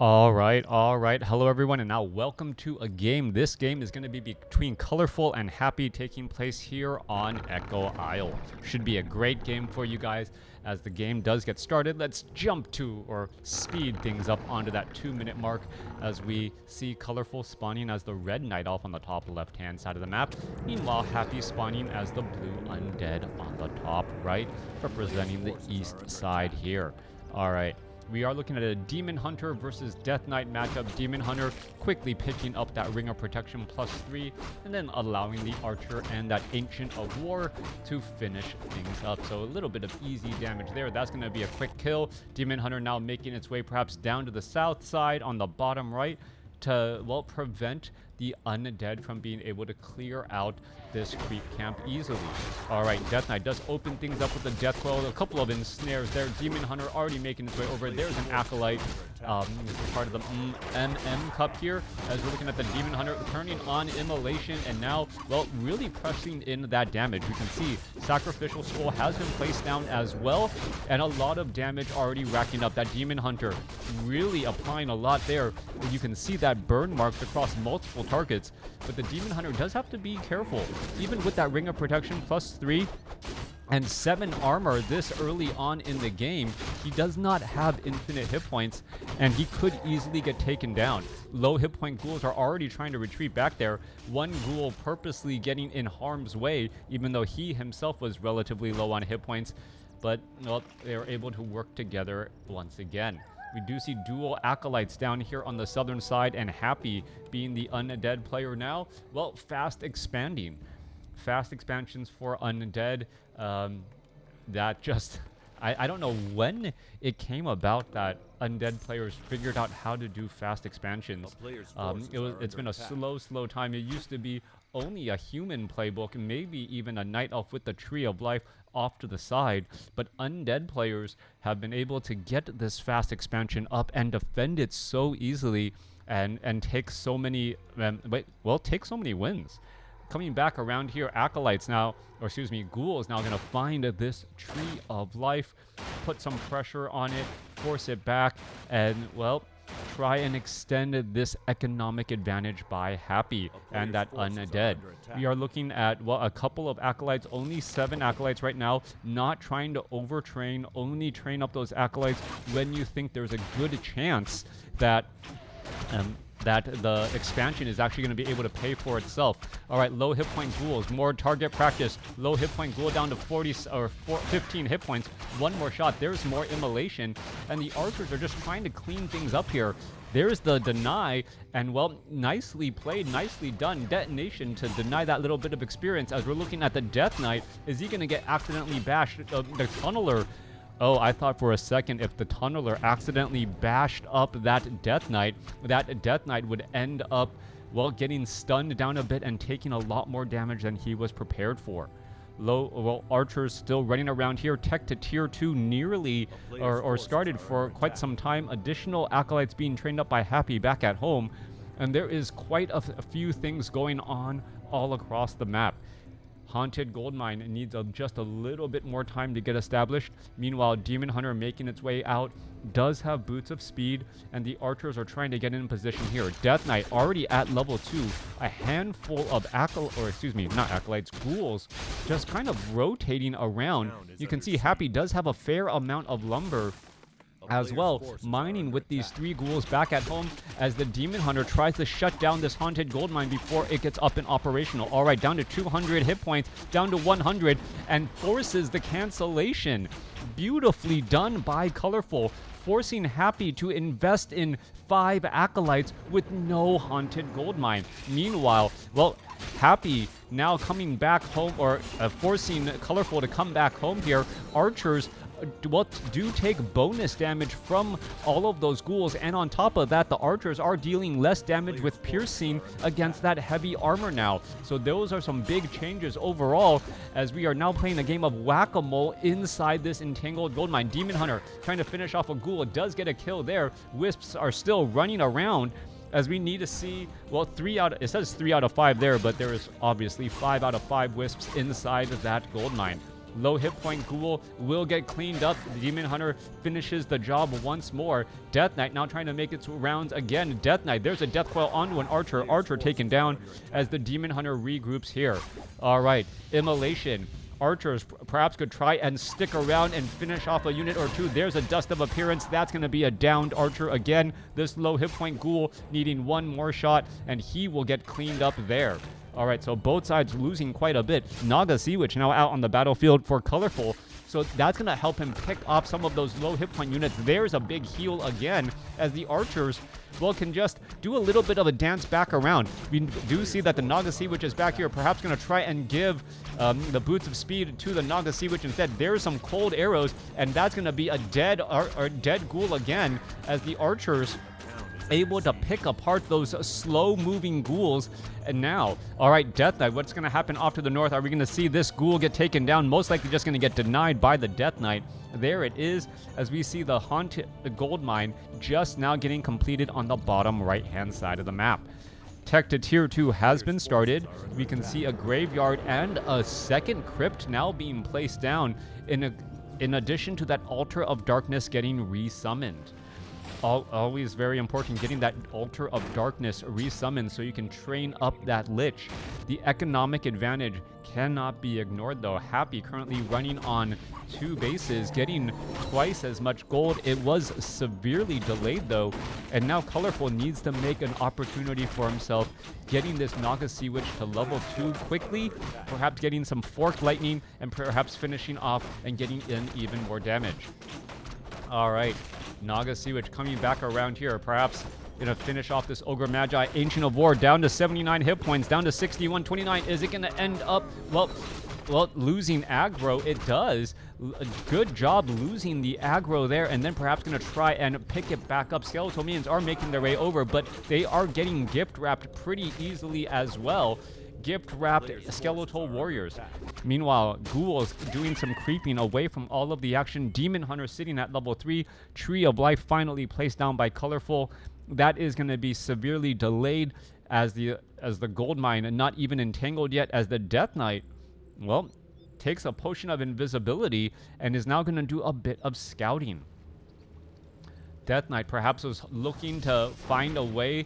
All right. Hello, everyone, and now welcome to a game. This game is going to be between Colorful and Happy, taking place here on Echo Isle. Should be a great game for you guys. As the game does get started, let's jump to or speed things up onto that 2-minute mark as we see Colorful spawning as the red Night Elf on the top left-hand side of the map. Meanwhile, Happy spawning as the blue Undead on the top right, representing the east side here. All right. We are looking at a Demon Hunter versus Death Knight matchup. Demon Hunter quickly picking up that Ring of Protection +3 and then allowing the Archer and that Ancient of War to finish things up. So a little bit of easy damage there. That's going to be a quick kill. Demon Hunter now making its way perhaps down to the south side on the bottom right to, well, prevent the Undead from being able to clear out this creep camp easily. All right, Death Knight does open things up with the Death Coil. A couple of ensnares there. Demon Hunter already making his way over. There's an Acolyte. This is part of the MM Cup here, as we're looking at the Demon Hunter turning on Immolation and now, well, really pressing in that damage. We can see Sacrificial Skull has been placed down as well, and a lot of damage already racking up. That Demon Hunter really applying a lot there. You can see that burn marks across multiple targets, but the Demon Hunter does have to be careful. Even with that Ring of Protection +3 and 7 armor this early on in the game, he does not have infinite hit points, and he could easily get taken down. Low hit point ghouls are already trying to retreat back there. One ghoul purposely getting in harm's way, even though he himself was relatively low on hit points, but well, they were able to work together once again. We do see dual Acolytes down here on the southern side, and Happy being the Undead player now, well, fast expanding. Fast expansions for Undead. That just, I don't know when it came about that Undead players figured out how to do fast expansions. It's been a slow time. It used to be only a human playbook, maybe even a Night Elf with the Tree of Life off to the side, but Undead players have been able to get this fast expansion up and defend it so easily and take so many take so many wins. Coming back around here, Acolytes now, or excuse me, Ghouls now going to find this Tree of Life, put some pressure on it, force it back, and, well, try and extend this economic advantage by Happy and that Undead. We are looking at, well, a couple of Acolytes, only 7 Acolytes right now, not trying to overtrain, only train up those Acolytes when you think there's a good chance that that the expansion is actually going to be able to pay for itself. All right, low hit point ghouls, more target practice. Low hit point ghoul down to 15 hit points. One more shot. There's more immolation, and the archers are just trying to clean things up here. There's the deny, and, well, nicely played, nicely done. Detonation to deny that little bit of experience. As we're looking at the Death Knight, is he going to get accidentally bashed? The Tunneler. Oh, I thought for a second if the Tunneler accidentally bashed up that Death Knight would end up, well, getting stunned down a bit and taking a lot more damage than he was prepared for. Archers still running around here. Tech to tier 2 nearly, or started for quite some time. Additional Acolytes being trained up by Happy back at home. And there is quite a few things going on all across the map. Haunted Goldmine needs just a little bit more time to get established. Meanwhile, Demon Hunter making its way out does have Boots of Speed, and the archers are trying to get in position here. Death Knight already at level 2. A handful of ghouls just kind of rotating around. You can see Happy does have a fair amount of lumber as well, mining with these 3 ghouls back at home as the Demon Hunter tries to shut down this Haunted Goldmine before it gets up and operational. All right, down to 200 hit points, down to 100, and forces the cancellation. Beautifully done by Colorful, forcing Happy to invest in 5 Acolytes with no Haunted Goldmine. Meanwhile, well, Happy now coming back home, or forcing Colorful to come back home here. Archers do take bonus damage from all of those ghouls, and on top of that, the archers are dealing less damage with piercing against that heavy armor now. So those are some big changes overall, as we are now playing a game of whack-a-mole inside this entangled goldmine. Demon Hunter trying to finish off a ghoul, does get a kill there. Wisps are still running around, as we need to see, well, it says 3 out of 5 there, but there is obviously 5 out of 5 wisps inside of that goldmine. Low hit point Ghoul will get cleaned up. The Demon Hunter finishes the job once more. Death Knight now trying to make its rounds again. Death Knight, there's a Death Coil onto an Archer. Archer taken down as the Demon Hunter regroups here. All right, Immolation. Archers perhaps could try and stick around and finish off a unit or two. There's a Dust of Appearance. That's going to be a downed Archer again. This low hit point Ghoul needing one more shot, and he will get cleaned up there. All right, so both sides losing quite a bit. Naga Sea Witch now out on the battlefield for Colorful. So that's going to help him pick off some of those low hit point units. There's a big heal again as the Archers, well, can just do a little bit of a dance back around. We do see that the Naga Sea Witch is back here, perhaps going to try and give the Boots of Speed to the Naga Sea Witch instead. There's some cold arrows, and that's going to be a dead Ghoul again as the Archers able to pick apart those slow-moving ghouls. And now, all right, Death Knight, what's going to happen off to the north? Are we going to see this ghoul get taken down? Most likely just going to get denied by the Death Knight. There it is, as we see the gold mine just now getting completed on the bottom right-hand side of the map. Tech to Tier 2 has been started. We can see a graveyard and a second crypt now being placed down in addition to that Altar of Darkness getting resummoned. Always very important getting that Altar of Darkness resummoned so you can train up that Lich. The economic advantage cannot be ignored though. Happy currently running on 2 bases, getting twice as much gold. It was severely delayed though, and now Colorful needs to make an opportunity for himself, getting this Naga Sea Witch to level 2 quickly, perhaps getting some Forked Lightning, and perhaps finishing off and getting in even more damage. All right, Naga Sea Witch coming back around here, perhaps gonna finish off this Ogre Magi. Ancient of War down to 79 hit points, down to 61-29. Is it gonna end up, well, losing aggro? It does. A good job losing the aggro there, and then perhaps gonna try and pick it back up. Skeletal Minions are making their way over, but they are getting gift wrapped pretty easily as well. Gift-wrapped skeletal warriors. Meanwhile, Ghouls doing some creeping away from all of the action. Demon Hunter sitting at level 3. Tree of Life finally placed down by Colorful. That is going to be severely delayed as the gold mine not even entangled yet, as the Death Knight, well, takes a potion of invisibility and is now going to do a bit of scouting. Death Knight perhaps was looking to find a way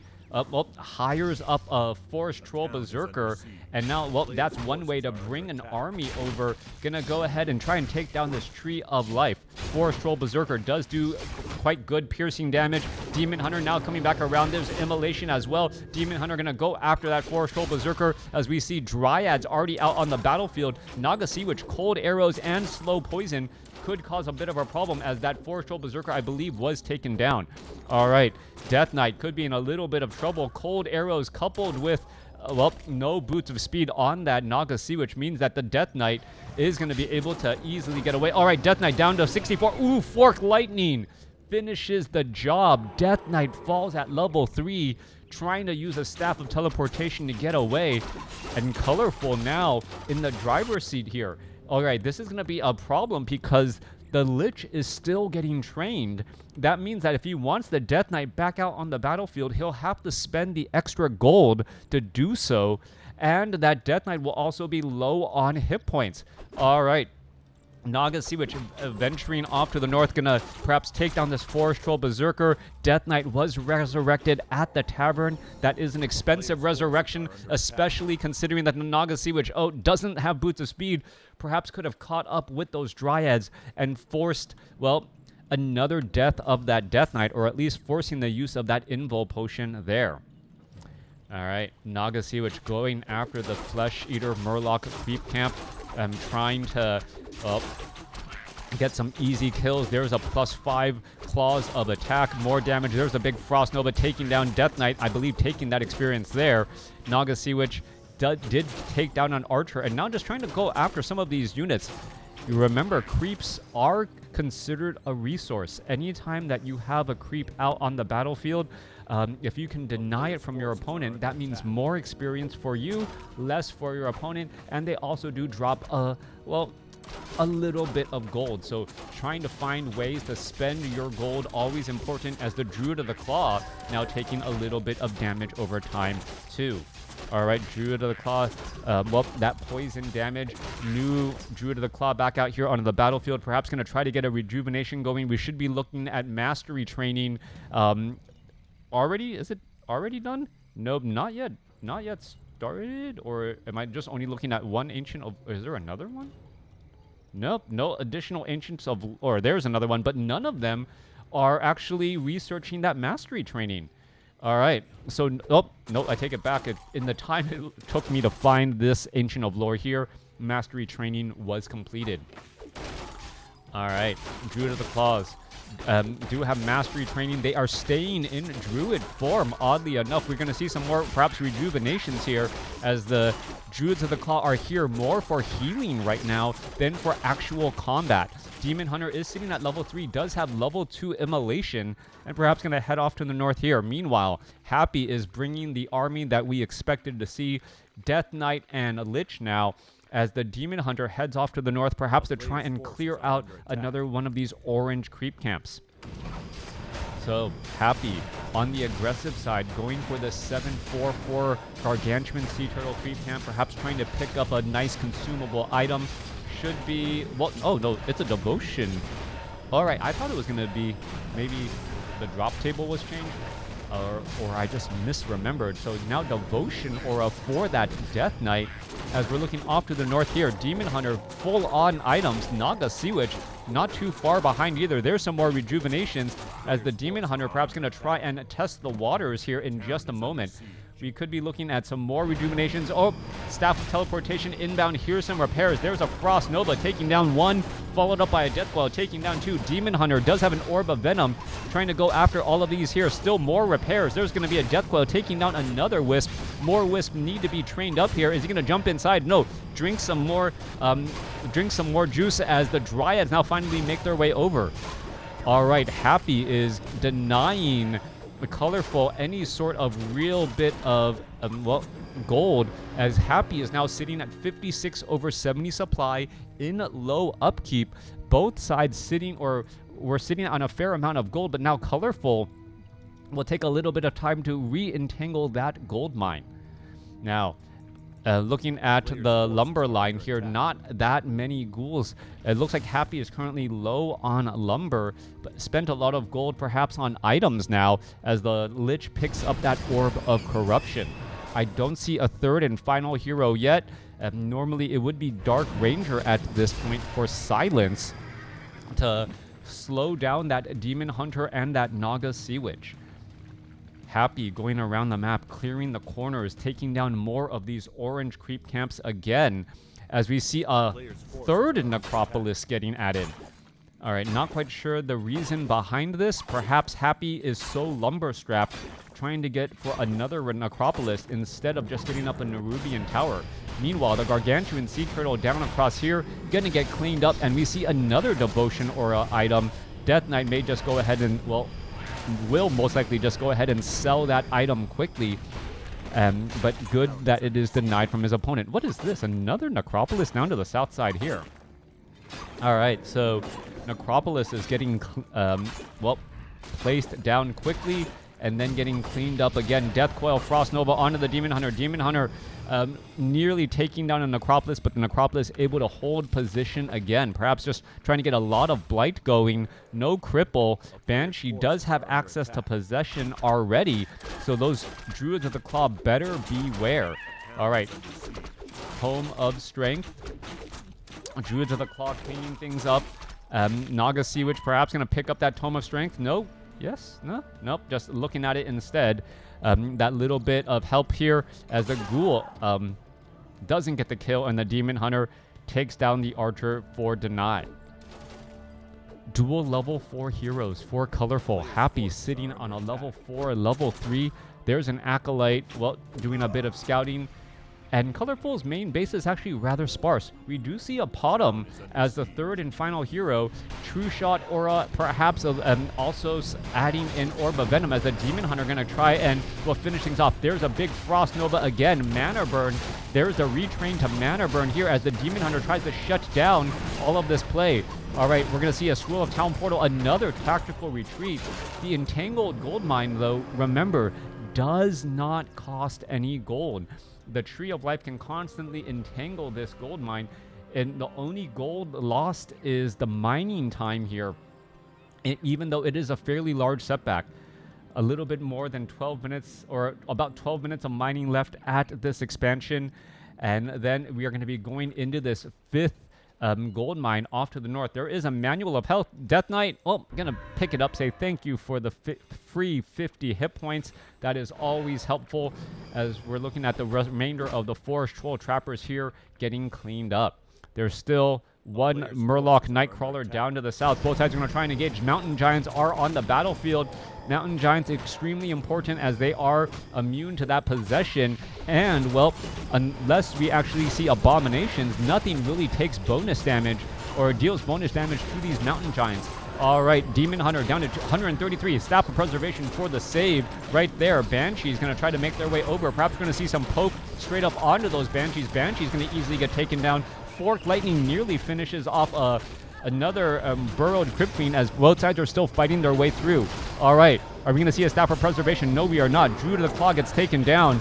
hires up a Forest Troll Berserker, and now, well, that's one way to bring an army over. Gonna go ahead and try and take down this Tree of Life. Forest Troll Berserker does do quite good piercing damage. Demon Hunter now coming back around. There's Immolation as well. Demon Hunter gonna go after that Forest Troll Berserker as we see Dryads already out on the battlefield. Naga Sea Witch, cold arrows and slow poison could cause a bit of a problem, as that Forest Troll Berserker, I believe, was taken down. All right, Death Knight could be in a little bit of trouble. Cold arrows coupled with, well, no Boots of Speed on that Naga Sea, which means that the Death Knight is going to be able to easily get away. All right, Death Knight down to 64. Ooh, Forked Lightning finishes the job. Death Knight falls at level 3, trying to use a Staff of Teleportation to get away. And Colorful now in the driver's seat here. All right, this is going to be a problem because the Lich is still getting trained. That means that if he wants the Death Knight back out on the battlefield, he'll have to spend the extra gold to do so. And that Death Knight will also be low on hit points. All right. Naga Sea Witch venturing off to the north, gonna perhaps take down this Forest Troll Berserker. Death Knight was resurrected at the tavern. That is an expensive resurrection, especially considering that the Naga Sea Witch, doesn't have Boots of Speed. Perhaps could have caught up with those Dryads and forced, well, another death of that Death Knight, or at least forcing the use of that Invul Potion there. All right, Naga Sea Witch going after the Flesh Eater Murloc Creep Camp. Trying to get some easy kills. There's a +5 claws of attack, more damage. There's a big Frost Nova taking down Death Knight, I believe, taking that experience there. Naga Sea Witch did take down an Archer, and now just trying to go after some of these units. You remember, creeps are considered a resource. Anytime that you have a creep out on the battlefield, if you can deny it from your opponent, that means more experience for you, less for your opponent, and they also do drop a little bit of gold. So trying to find ways to spend your gold, always important, as the Druid of the Claw now taking a little bit of damage over time too. All right, Druid of the Claw. Well, that poison damage. New Druid of the Claw back out here onto the battlefield. Perhaps going to try to get a rejuvenation going. We should be looking at mastery training. Already? Is it already done? Nope, not yet. Not yet started? Or am I just only looking at one ancient of... Is there another one? Nope, no additional ancients of... Or there's another one, but none of them are actually researching that mastery training. All right, so, oh, no, I take it back. In the time it took me to find this Ancient of Lore here, mastery training was completed. All right, Druid of the Claws do have mastery training. They are staying in Druid form, oddly enough. We're going to see some more, perhaps, rejuvenations here, as the Druids of the Claw are here more for healing right now than for actual combat. Demon Hunter is sitting at level 3, does have level 2 immolation, and perhaps going to head off to the north here. Meanwhile, Happy is bringing the army that we expected to see, Death Knight and Lich now, as the Demon Hunter heads off to the north, perhaps to try and clear out another one of these orange creep camps. So, Happy on the aggressive side, going for the 744 Gargantuan Sea Turtle creep camp, perhaps trying to pick up a nice consumable item. Should be, well, oh no, it's a devotion. All right, I thought it was going to be maybe the drop table was changed, or I just misremembered. So now devotion aura for that Death Knight, as we're looking off to the north here. Demon Hunter, full-on items. Naga Sea Witch, not too far behind either. There's some more rejuvenations, as the Demon Hunter perhaps going to try and test the waters here in just a moment. We could be looking at some more rejuvenations. Oh, Staff of Teleportation inbound. Here's some repairs. There's a Frost Nova taking down one, followed up by a Death Coil taking down two. Demon Hunter does have an Orb of Venom, trying to go after all of these here. Still more repairs. There's going to be a Death Coil taking down another Wisp. More Wisp need to be trained up here. Is he going to jump inside? No. Drink some more juice as the Dryads now finally make their way over. All right, Happy is denying the Colorful any sort of real bit of well, gold, as Happy is now sitting at 56 over 70 supply in low upkeep. Both sides sitting, or we're sitting on a fair amount of gold, but now Colorful will take a little bit of time to re-entangle that gold mine. Now, looking at the lumber line here, not that many ghouls. It looks like Happy is currently low on lumber, but spent a lot of gold perhaps on items now, as the Lich picks up that Orb of Corruption. I don't see a third and final hero yet. Normally it would be Dark Ranger at this point for Silence to slow down that Demon Hunter and that Naga Sea Witch. Happy going around the map, clearing the corners, taking down more of these orange creep camps again, as we see a third Necropolis getting added. All right, not quite sure the reason behind this. Perhaps Happy is so lumber-strapped, trying to get for another Necropolis instead of just getting up a Nerubian tower. Meanwhile, the Gargantuan Sea Turtle down across here, gonna get cleaned up, and we see another Devotion Aura item. Death Knight may just go ahead and, well, will most likely just go ahead and sell that item quickly, but good that it is denied from his opponent. What is this? Another Necropolis down to the south side here. All right, so Necropolis is getting well, placed down quickly and then getting cleaned up again. Death Coil, Frost Nova onto the Demon Hunter. Demon Hunter nearly taking down a Necropolis, but the Necropolis able to hold position again. Perhaps just trying to get a lot of Blight going. No cripple. Banshee does have access to possession already, so those Druids of the Claw better beware. All right, Home of Strength. Druids of the Claw cleaning things up. Naga Sea Witch perhaps going to pick up that Tome of Strength. No. Yes? No? Nope. Just looking at it instead. That little bit of help here as the Ghoul doesn't get the kill, and the Demon Hunter takes down the Archer for deny. Dual level 4 heroes for Colorful. Happy sitting on a level 4, level 3. There's an Acolyte, well, doing a bit of scouting. And Colorful's main base is actually rather sparse. We do see a Potom as the third and final hero. True Shot Aura, perhaps also adding in Orb of Venom as the Demon Hunter going to try and, well, finish things off. There's a big Frost Nova again. Mana Burn. There's a retrain to Mana Burn here as the Demon Hunter tries to shut down all of this play. All right, we're going to see a Scroll of Town Portal, another tactical retreat. The Entangled Gold Mine, though, remember, does not cost any gold. the Tree of Life can constantly entangle this gold mine, and the only gold lost is the mining time here. Even though it is a fairly large setback, a little bit more than 12 minutes, or about 12 minutes of mining left at this expansion. And then we are going to be going into this 5th gold mine off to the north. There is a manual of health. Death Knight, well, I'm going to pick it up, say thank you for the free 50 hit points. That is always helpful as we're looking at the remainder of the Forest Troll Trappers here getting cleaned up. There's still one Murloc Nightcrawler down to the south. Both sides are going to try and engage. Mountain Giants are on the battlefield. Mountain Giants extremely important as they are immune to that possession. And, well, unless we actually see Abominations, nothing really takes bonus damage or deals bonus damage to these Mountain Giants. All right, Demon Hunter down to 133. Staff of Preservation for the save right there. Banshee's going to try to make their way over. Perhaps we're going to see some poke straight up onto those Banshees. Banshee's going to easily get taken down. Forked Lightning nearly finishes off another burrowed Crypt Fiend as both sides are still fighting their way through. All right, are we going to see a Staff of Preservation? No, we are not. Druid of the Claw gets taken down.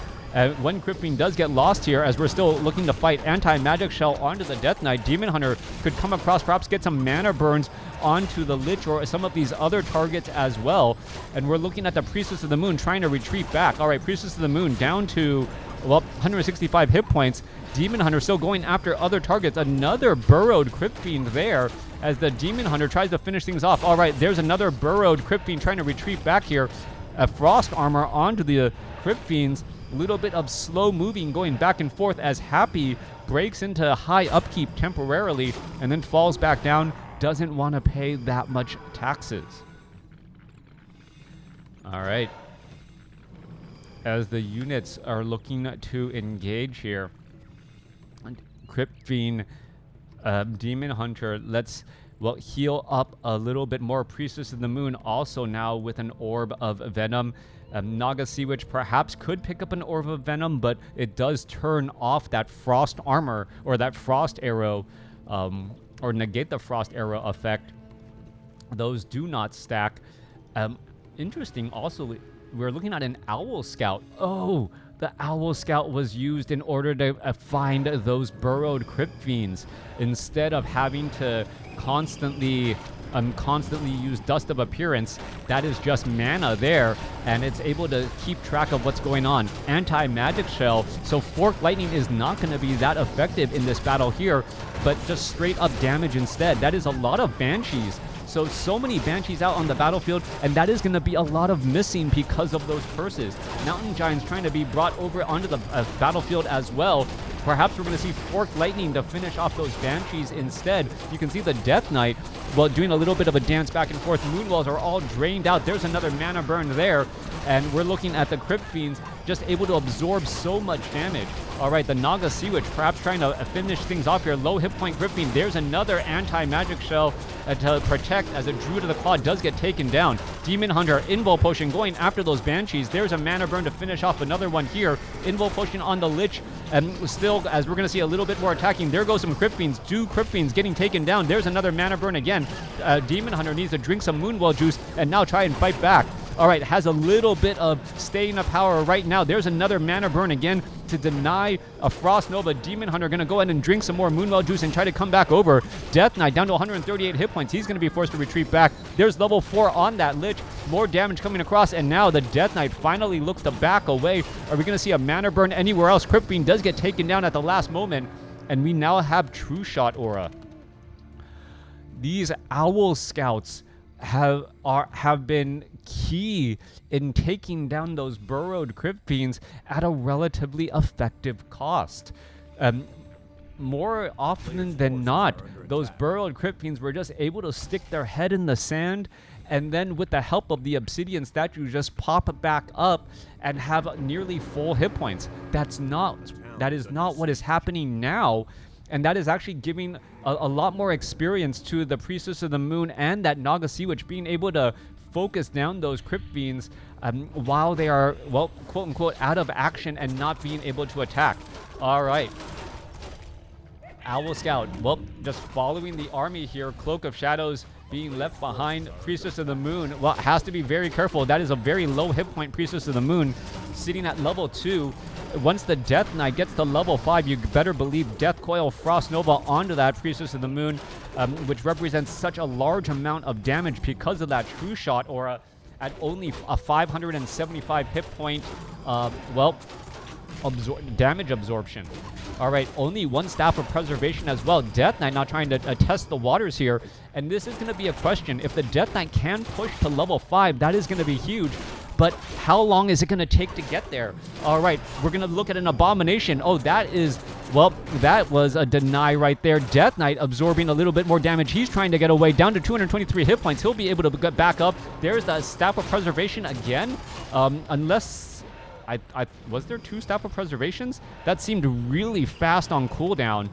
One Crypt Fiend does get lost here as we're still looking to fight Anti-Magic Shell onto the Death Knight. Demon Hunter could come across, perhaps get some mana burns onto the Lich or some of these other targets as well. And we're looking at the Priestess of the Moon trying to retreat back. All right, Priestess of the Moon down to, well, 165 hit points. Demon Hunter still going after other targets. Another burrowed Crypt Fiend there as the Demon Hunter tries to finish things off. All right, there's another burrowed Crypt Fiend trying to retreat back here. A Frost Armor onto the Crypt Fiends. A little bit of slow moving going back and forth as Happy breaks into high upkeep temporarily and then falls back down. Doesn't want to pay that much taxes. All right. As the units are looking to engage here. Crypt Fiend, Demon Hunter, let's, well, heal up a little bit more. Priestess of the Moon also now with an Orb of Venom. Naga Sea Witch perhaps could pick up an Orb of Venom, but it does turn off that Frost Armor or that Frost Arrow, or negate the Frost Arrow effect. Those do not stack. Interesting also, we're looking at an Owl Scout. Oh, the Owl Scout was used in order to find those burrowed Crypt Fiends instead of having to constantly use Dust of Appearance. That is just mana there, and it's able to keep track of what's going on. Anti-Magic Shell, so Forked Lightning is not going to be that effective in this battle here, but just straight up damage instead. That is a lot of Banshees. So many Banshees out on the battlefield, and that is going to be a lot of missing because of those curses. Mountain Giants trying to be brought over onto the battlefield as well. Perhaps we're going to see Forked Lightning to finish off those Banshees instead. You can see the Death Knight, well, doing a little bit of a dance back and forth. Moonwells are all drained out. There's another mana burn there, and we're looking at the Crypt Fiends just able to absorb so much damage. All right, the Naga Sea Witch perhaps trying to finish things off here. Low hit point Crypt Fiend. There's another Anti-Magic Shell to protect as a Druid of the Claw does get taken down. Demon Hunter, Invul Potion going after those Banshees. There's a mana burn to finish off another one here. Invul Potion on the Lich, and still, as we're going to see a little bit more attacking, there goes some Crypt Fiends. 2 Crypt Fiends getting taken down. There's another mana burn again. Demon Hunter needs to drink some Moonwell juice and now try and fight back. All right, has a little bit of staying of power right now. There's another mana burn again to deny a Frost Nova. Demon Hunter going to go ahead and drink some more Moonwell juice and try to come back over. Death Knight down to 138 hit points. He's going to be forced to retreat back. There's level 4 on that Lich. More damage coming across, and now the Death Knight finally looks to back away. Are we going to see a mana burn anywhere else? Crypt Fiend does get taken down at the last moment, and we now have True Shot Aura. These Owl Scouts have been key in taking down those burrowed Crypt Fiends at a relatively effective cost. More often than not, those burrowed Crypt Fiends were just able to stick their head in the sand, and then with the help of the Obsidian statue just pop back up and have nearly full hit points. That is not what is happening now. And that is actually giving a lot more experience to the Priestess of the Moon and that Naga Sea Witch being able to focus down those Crypt Fiends while they are, well, quote unquote, out of action and not being able to attack. All right. Owl Scout, well, just following the army here. Cloak of Shadows being left behind. Priestess of the Moon, well, has to be very careful. That is a very low hit point Priestess of the Moon, sitting at level 2. once the Death Knight gets to level 5, you better believe Death Coil Frost Nova onto that Priestess of the Moon, which represents such a large amount of damage because of that True Shot aura at only a 575 hit point, damage absorption. All right, only 1 Staff of Preservation as well. Death Knight now trying to test the waters here, and this is going to be a question. If the Death Knight can push to level 5, that is going to be huge. But how long is it going to take to get there? All right, we're going to look at an Abomination. Oh, that is, well, that was a deny right there. Death Knight absorbing a little bit more damage. He's trying to get away, down to 223 hit points. He'll be able to get back up. There's the Staff of Preservation again, unless... was there 2 Staff of Preservations? That seemed really fast on cooldown.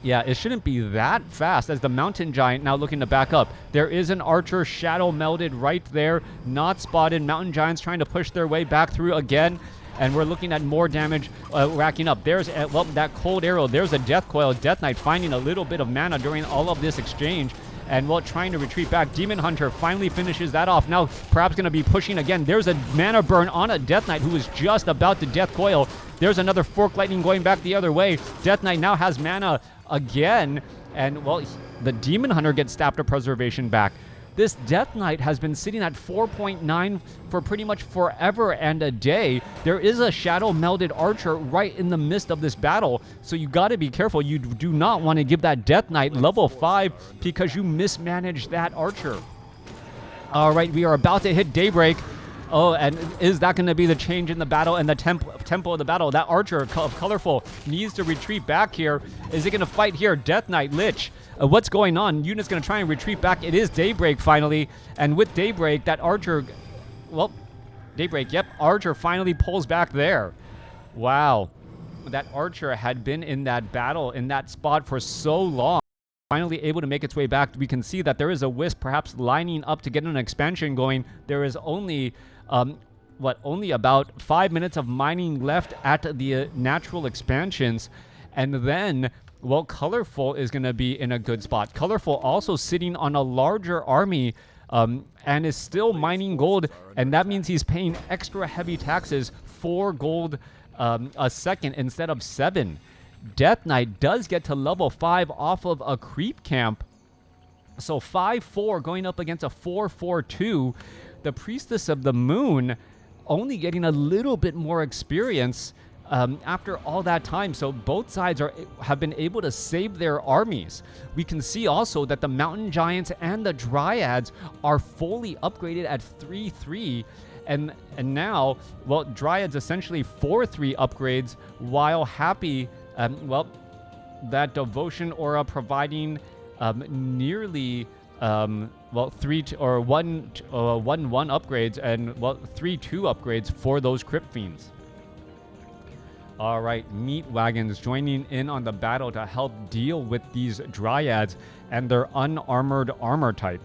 Yeah, it shouldn't be that fast as the Mountain Giant now looking to back up. There is an Archer shadow melded right there, not spotted. Mountain Giants trying to push their way back through again, and we're looking at more damage racking up. There's, well, that Cold Arrow. There's a Death Coil. Death Knight finding a little bit of mana during all of this exchange, and while trying to retreat back. Demon Hunter finally finishes that off. Now perhaps going to be pushing again. There's a mana burn on a Death Knight who was just about to Death Coil. There's another Fork Lightning going back the other way. Death Knight now has mana again, and well, the Demon Hunter gets Staff of Preservation back. This Death Knight has been sitting at 4.9 for pretty much forever and a day. There is a shadow melded Archer right in the midst of this battle, so you got to be careful. You do not want to give that Death Knight level 5 because you mismanaged that Archer. All right, we are about to hit daybreak. Oh, and is that going to be the change in the battle and the tempo of the battle? That Archer of Colorful needs to retreat back here. Is it going to fight here? Death Knight, Lich. What's going on? Unit's going to try and retreat back. It is daybreak finally. And with daybreak, that Archer... Well, daybreak, yep. Archer finally pulls back there. Wow. That Archer had been in that battle, in that spot for so long. Finally able to make its way back. We can see that there is a Wisp perhaps lining up to get an expansion going. There is only... only about 5 minutes of mining left at the natural expansions. And then, well, Colorful is going to be in a good spot. Colorful also sitting on a larger army and is still mining gold. And that means he's paying extra heavy taxes, 4 gold a second instead of 7. Death Knight does get to level 5 off of a creep camp. So 5-4 going up against a 4-4-2. The Priestess of the Moon only getting a little bit more experience after all that time. So both sides have been able to save their armies. We can see also that the Mountain Giants and the Dryads are fully upgraded at 3-3. And now, well, Dryads essentially 4-3 upgrades, while Happy, well, that Devotion Aura providing nearly... well, 1-1 upgrades and, well, 3-2 upgrades for those Crypt Fiends. All right, Meat Wagons joining in on the battle to help deal with these Dryads and their unarmored armor type.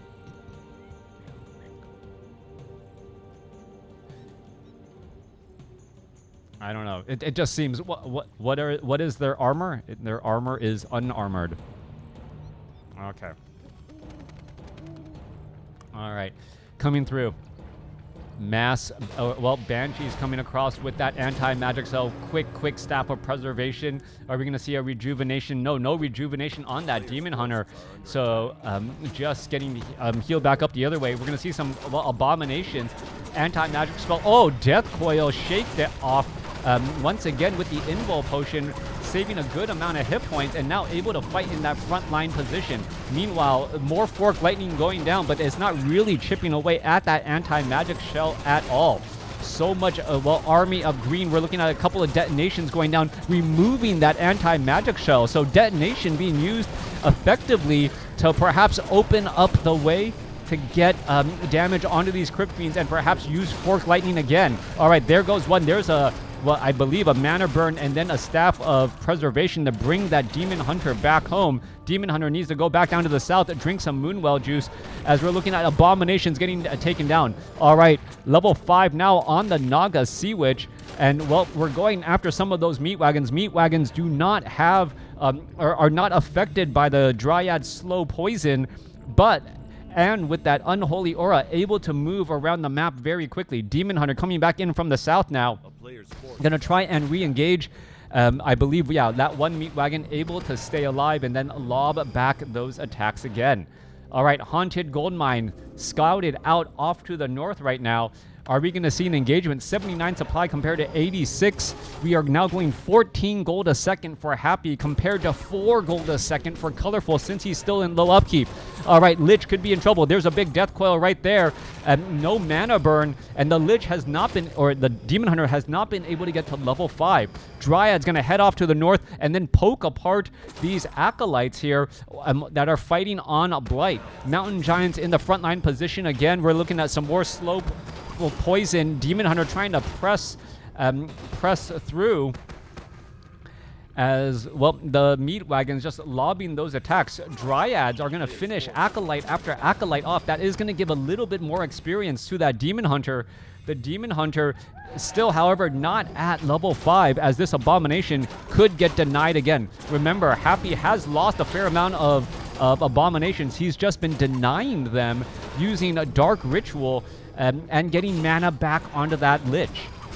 I don't know. It just seems... What is their armor? Their armor is unarmored. Okay. All right, coming through. Mass, well, Banshee's coming across with that anti-magic cell. Quick Staff of Preservation. Are we going to see a rejuvenation? No rejuvenation on that Demon Hunter. So just getting healed back up the other way. We're going to see some Abominations. Anti-magic spell. Oh, Death Coil shaked it off. Once again with the Invul Potion, saving a good amount of hit points and now able to fight in that front line position. Meanwhile, more Fork Lightning going down, but it's not really chipping away at that anti-magic shell at all. So much, well, army of green. We're looking at a couple of detonations going down, removing that anti-magic shell. So detonation being used effectively to perhaps open up the way to get damage onto these Crypt Fiends and perhaps use Fork Lightning again. All right, there goes one. There's a... well, I believe a mana burn and then a Staff of Preservation to bring that Demon Hunter back home. Demon Hunter needs to go back down to the south and drink some Moonwell juice as we're looking at Abominations getting taken down. All right, level 5 now on the Naga Sea Witch. And, well, we're going after some of those Meat Wagons. Meat Wagons do not have, are not affected by the Dryad Slow Poison, but and with that unholy aura, able to move around the map very quickly. Demon Hunter coming back in from the south now. Gonna try and re-engage. I believe, yeah, that one meat wagon able to stay alive and then lob back those attacks again. All right, Haunted Gold Mine scouted out off to the north right now. Are we going to see an engagement? 79 supply compared to 86. We are now going 14 gold a second for Happy compared to 4 gold a second for Colorful since he's still in low upkeep. All right, Lich could be in trouble. There's a big Death Coil right there. No mana burn. And the Lich has not been, or the Demon Hunter has not been able to get to level 5. Dryad's going to head off to the north and then poke apart these Acolytes here that are fighting on Blight. Mountain Giants in the front line position again. We're looking at some more slope poison. Demon Hunter trying to press through as well. The meat wagons just lobbing those attacks. Dryads are going to finish Acolyte after Acolyte off. That is going to give a little bit more experience to that Demon Hunter. The Demon Hunter still, however, not at level 5, as this Abomination could get denied again. Remember, Happy has lost a fair amount of Abominations. He's just been denying them using a Dark Ritual and getting mana back onto that Lich.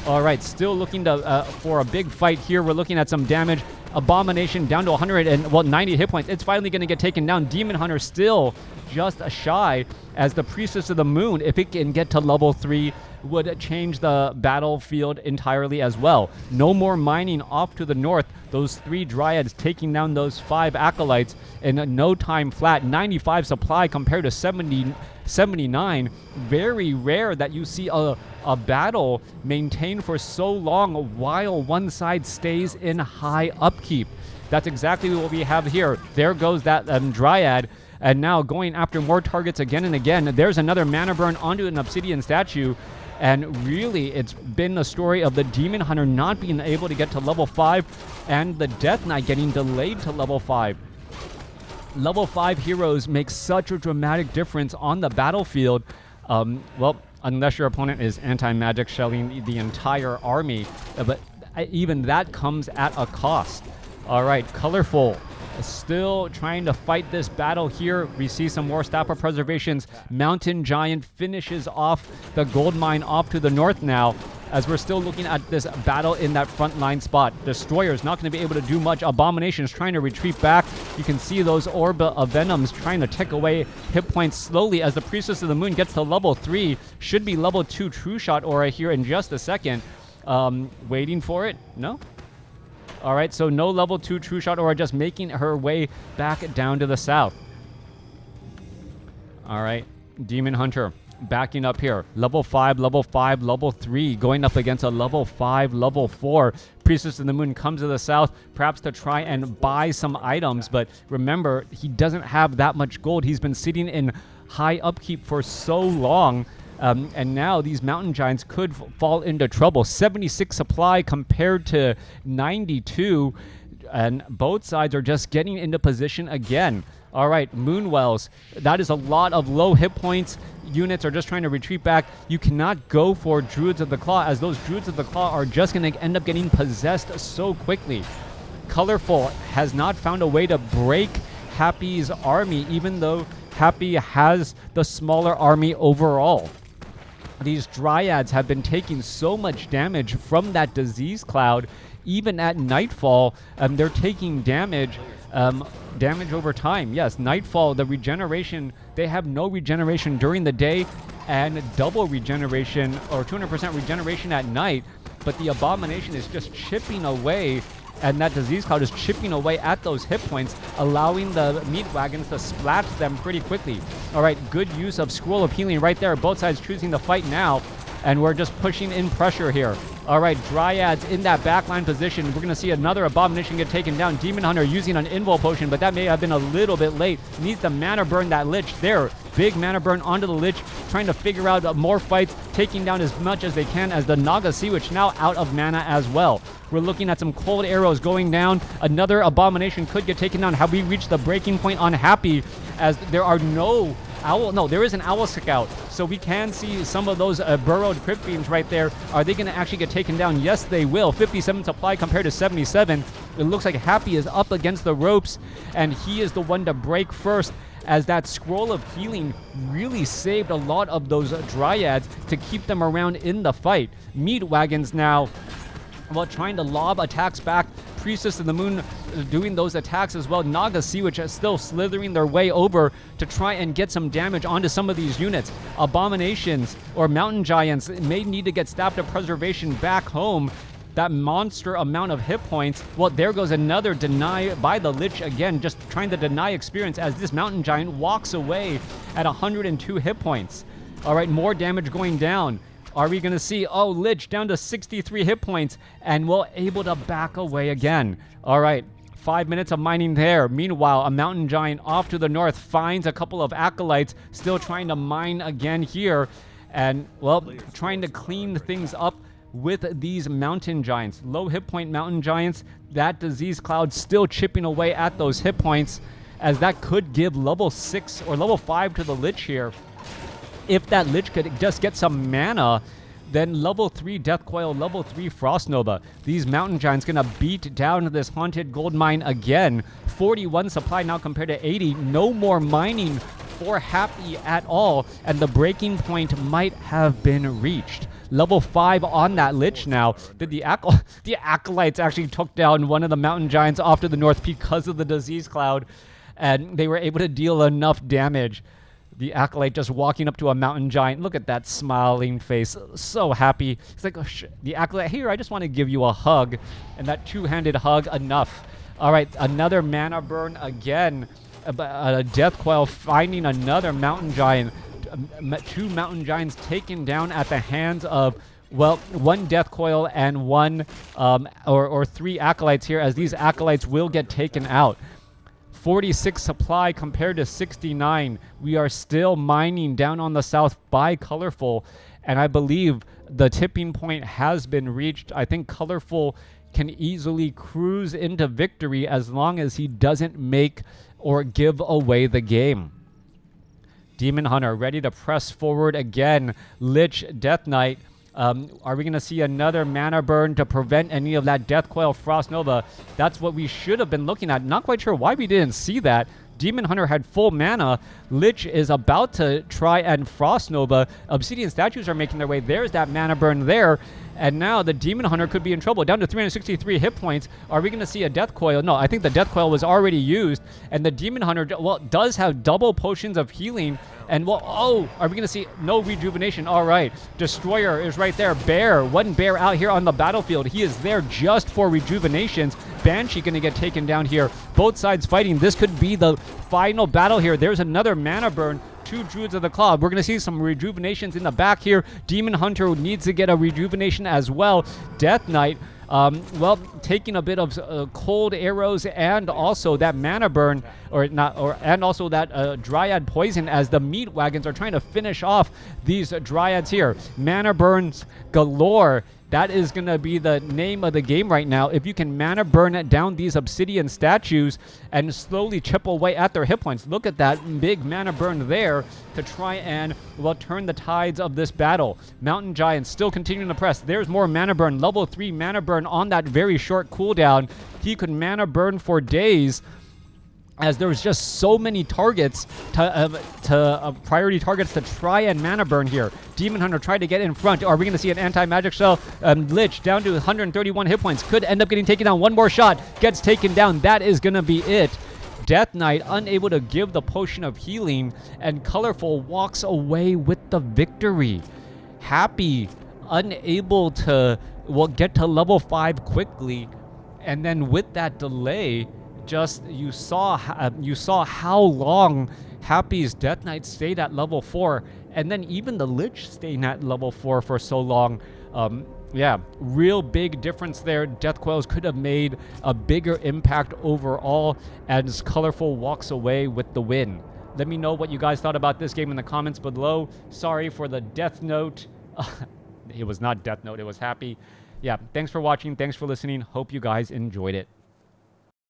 All right, still looking to for a big fight here. We're looking at some damage. Abomination down to 90 hit points. It's finally going to get taken down. Demon Hunter still just shy, as the Priestess of the Moon, if it can get to level 3, would change the battlefield entirely as well. No more mining off to the north. Those 3 Dryads taking down those 5 Acolytes in no time flat. 95 supply compared to 79. Very rare that you see a battle maintained for so long while one side stays in high upkeep. That's exactly what we have here. There goes that Dryad, and now going after more targets again and again. There's another mana burn onto an Obsidian statue. And really, it's been the story of the Demon Hunter not being able to get to level 5 and the Death Knight getting delayed to level 5. Level 5 heroes make such a dramatic difference on the battlefield. Well, unless your opponent is anti-magic shelling the entire army. But even that comes at a cost. All right, Colorful still trying to fight this battle here. We see some more Staff of Preservations. Mountain Giant finishes off the gold mine off to the north now, as we're still looking at this battle in that front line spot. Destroyer's not going to be able to do much. Abomination's trying to retreat back. You can see those Orb of Venoms trying to take away hit points slowly as the Priestess of the Moon gets to level 3. Should be level 2 True Shot Aura here in just a second. Waiting for it? No? All right, so no level 2 True Shot Aura, just making her way back down to the south. All right, Demon Hunter backing up here. Level 5, level 5, level 3, going up against a level 5, level 4. Priestess of the Moon comes to the south, perhaps to try and buy some items, but remember, he doesn't have that much gold. He's been sitting in high upkeep for so long. And now these Mountain Giants could fall into trouble. 76 supply compared to 92. And both sides are just getting into position again. All right, Moonwells. That is a lot of low hit points. Units are just trying to retreat back. You cannot go for Druids of the Claw, as those Druids of the Claw are just going to end up getting possessed so quickly. Colorful has not found a way to break Happy's army, even though Happy has the smaller army overall. These Dryads have been taking so much damage from that disease cloud. Even at nightfall, they're taking damage over time. Yes, nightfall, the regeneration, they have no regeneration during the day and double regeneration or 200% regeneration at night. But the Abomination is just chipping away, and that disease cloud is chipping away at those hit points, allowing the meat wagons to splash them pretty quickly. All right, good use of Scroll of Healing right there. Both sides choosing to fight now, and we're just pushing in pressure here. All right, Dryads in that backline position. We're going to see another Abomination get taken down. Demon Hunter using an Invul Potion, but that may have been a little bit late. Needs to mana burn that Lich there. Big mana burn onto the Lich, trying to figure out more fights, taking down as much as they can, as the Naga Sea Witch now out of mana as well. We're looking at some cold arrows going down. Another Abomination could get taken down. Have we reached the breaking point on Happy, as there are no Owl? No, there is an Owl Scout, so we can see some of those burrowed Crypt Beams right there. Are they going to actually get taken down? Yes, they will. 57 supply compared to 77. It looks like Happy is up against the ropes, and he is the one to break first, as that scroll of healing really saved a lot of those dryads to keep them around in the fight. Meat wagons now, well, trying to lob attacks back. Priestess of the Moon doing those attacks as well. Naga Sea Witch is still slithering their way over to try and get some damage onto some of these units. Abominations or Mountain Giants may need to get stabbed to preservation back home. That monster amount of hit points. Well, there goes another deny by the Lich again, just trying to deny experience as this Mountain Giant walks away at 102 hit points. All right, more damage going down. Are we going to see, oh, Lich down to 63 hit points and we're able to back away again. All right, 5 minutes of mining there. Meanwhile, a Mountain Giant off to the north finds a couple of Acolytes still trying to mine again here. And, well, trying to clean things up with these Mountain Giants. Low hit point Mountain Giants, that disease cloud still chipping away at those hit points, as that could give level 6 or level 5 to the Lich here. If that Lich could just get some mana, then level 3 Death Coil, level 3 Frost Nova. These Mountain Giants gonna beat down this Haunted Gold Mine again. 41 supply now compared to 80. No more mining for Happy at all, and the breaking point might have been reached. Level 5 on that Lich now. Did the Acolytes actually took down one of the Mountain Giants off to the north because of the disease cloud, and they were able to deal enough damage. The Acolyte just walking up to a Mountain Giant. Look at that smiling face. So happy. It's like, oh, the Acolyte, here, I just want to give you a hug. And that two-handed hug, enough. All right, another mana burn again. A Death Coil finding another Mountain Giant. 2 Mountain Giants taken down at the hands of, well, 1 Death Coil and 1 or 3 Acolytes here, as these Acolytes will get taken out. 46 supply compared to 69. We are still mining down on the south by Colorful, and I believe the tipping point has been reached. I think Colorful can easily cruise into victory as long as he doesn't make or give away the game. Demon Hunter ready to press forward again. Lich, Death Knight. Are we going to see another mana burn to prevent any of that Death Coil Frost Nova? That's what we should have been looking at. Not quite sure why we didn't see that. Demon Hunter had full mana. Lich is about to try and Frost Nova. Obsidian statues are making their way. There's that mana burn there. And now the Demon Hunter could be in trouble. Down to 363 hit points. Are we going to see a Death Coil? No, I think the Death Coil was already used. And the Demon Hunter, well, does have double potions of healing. And, well, oh, are we going to see no rejuvenation? All right. Destroyer is right there. Bear, 1 bear out here on the battlefield. He is there just for rejuvenations. Banshee going to get taken down here. Both sides fighting. This could be the final battle here. There's another mana burn. 2 Druids of the Claw. We're going to see some rejuvenations in the back here. Demon Hunter needs to get a rejuvenation as well. Death Knight, well, taking a bit of cold arrows and also that mana burn, and also that Dryad poison, as the meat wagons are trying to finish off these Dryads here. Mana burns galore. That is going to be the name of the game right now. If you can mana burn down these obsidian statues and slowly chip away at their hit points. Look at that big mana burn there to try and, well, turn the tides of this battle. Mountain Giants still continuing to press. There's more mana burn. Level 3 mana burn on that very short cooldown. He could mana burn for days, as there was just so many targets priority targets to try and mana burn here. Demon Hunter tried to get in front. Are we going to see an anti-magic shell? Lich down to 131 hit points. Could end up getting taken down. 1 more shot. Gets taken down. That is going to be it. Death Knight unable to give the potion of healing, and Colorful walks away with the victory. Happy unable to, well, get to level 5 quickly, and then with that delay, just you saw how long Happy's Death Knight stayed at level 4, and then even the Lich staying at level 4 for so long. Yeah, real big difference there. Death Coils could have made a bigger impact overall, as Colorful walks away with the win. Let me know what you guys thought about this game in the comments below. Sorry for the Death Note. It was not Death Note, it was Happy. Yeah, thanks for watching. Thanks for listening. Hope you guys enjoyed it.